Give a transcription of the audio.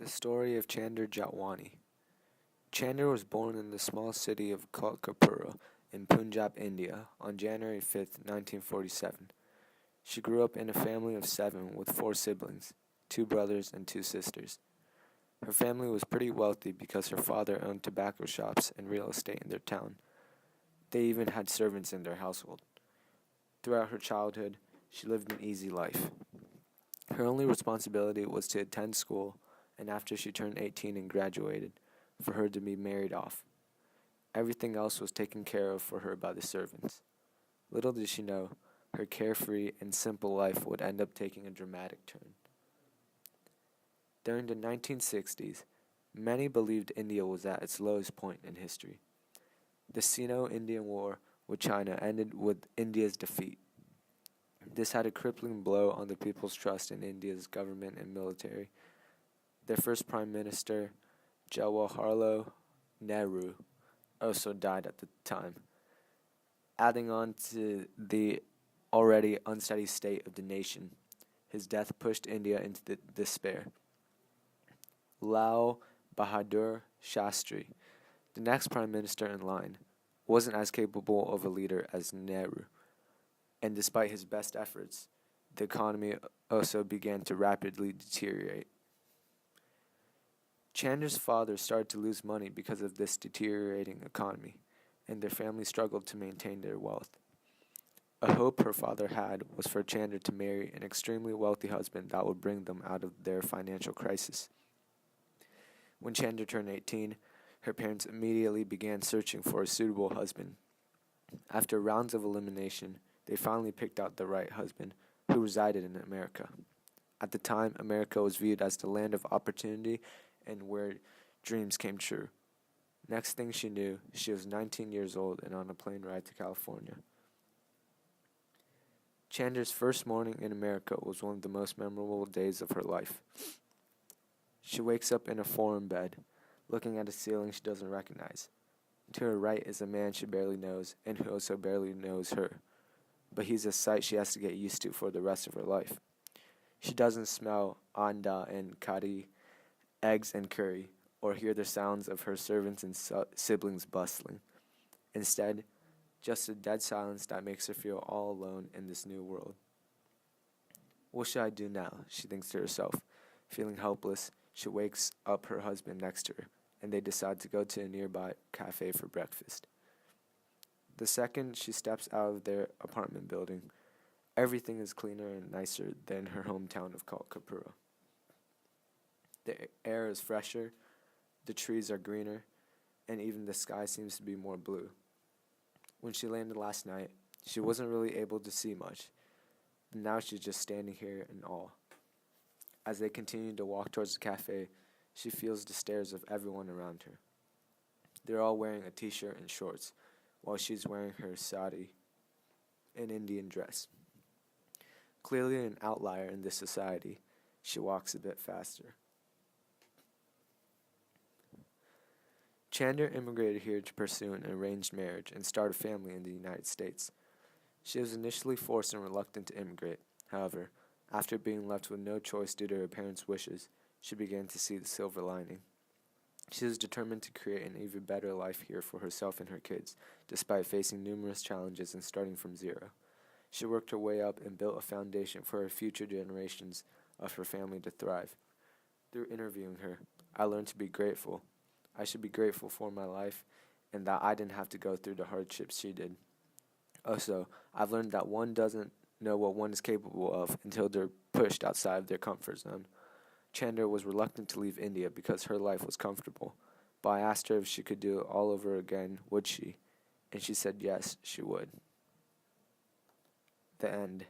The story of Chander Jatwani. Chander was born in the small city of Kolkapura in Punjab, India, on January 5th, 1947. She grew up in a family of seven with four siblings, two brothers and two sisters. Her family was pretty wealthy because her father owned tobacco shops and real estate in their town. They even had servants in their household. Throughout her childhood, she lived an easy life. Her only responsibility was to attend school, and after she turned 18 and graduated, for her to be married off. Everything else was taken care of for her by the servants. Little did she know, her carefree and simple life would end up taking a dramatic turn. During the 1960s, many believed India was at its lowest point in history. The Sino-Indian War with China ended with India's defeat. This had a crippling blow on the people's trust in India's government and military. Their first Prime Minister, Jawaharlal Nehru, also died at the time, adding on to the already unsteady state of the nation. His death pushed India into despair. Lal Bahadur Shastri, the next Prime Minister in line, wasn't as capable of a leader as Nehru, and despite his best efforts, the economy also began to rapidly deteriorate. Chander's father started to lose money because of this deteriorating economy, and their family struggled to maintain their wealth. A hope her father had was for Chander to marry an extremely wealthy husband that would bring them out of their financial crisis. When Chander turned 18, her parents immediately began searching for a suitable husband. After rounds of elimination, they finally picked out the right husband, who resided in America. At the time, America was viewed as the land of opportunity and where dreams came true. Next thing she knew, she was 19 years old and on a plane ride to California. Chander's first morning in America was one of the most memorable days of her life. She wakes up in a foreign bed, looking at a ceiling she doesn't recognize. To her right is a man she barely knows and who also barely knows her, but he's a sight she has to get used to for the rest of her life. She doesn't smell anda and kari, eggs and curry, or hear the sounds of her servants and siblings bustling. Instead, just a dead silence that makes her feel all alone in this new world. What should I do now? She thinks to herself. Feeling helpless, she wakes up her husband next to her, and they decide to go to a nearby cafe for breakfast. The second she steps out of their apartment building, everything is cleaner and nicer than her hometown of Kolkapura. The air is fresher, the trees are greener, and even the sky seems to be more blue. When she landed last night, she wasn't really able to see much, but now she's just standing here in awe. As they continue to walk towards the cafe, she feels the stares of everyone around her. They're all wearing a t-shirt and shorts, while she's wearing her sari, an Indian dress. Clearly an outlier in this society, she walks a bit faster. Chander immigrated here to pursue an arranged marriage and start a family in the United States. She was initially forced and reluctant to immigrate. However, after being left with no choice due to her parents' wishes, she began to see the silver lining. She was determined to create an even better life here for herself and her kids, despite facing numerous challenges and starting from zero. She worked her way up and built a foundation for her future generations of her family to thrive. Through interviewing her, I learned to be grateful. I should be grateful for my life and that I didn't have to go through the hardships she did. Also, I've learned that one doesn't know what one is capable of until they're pushed outside of their comfort zone. Chander was reluctant to leave India because her life was comfortable, but I asked her if she could do it all over again, would she? And she said yes, she would. The end.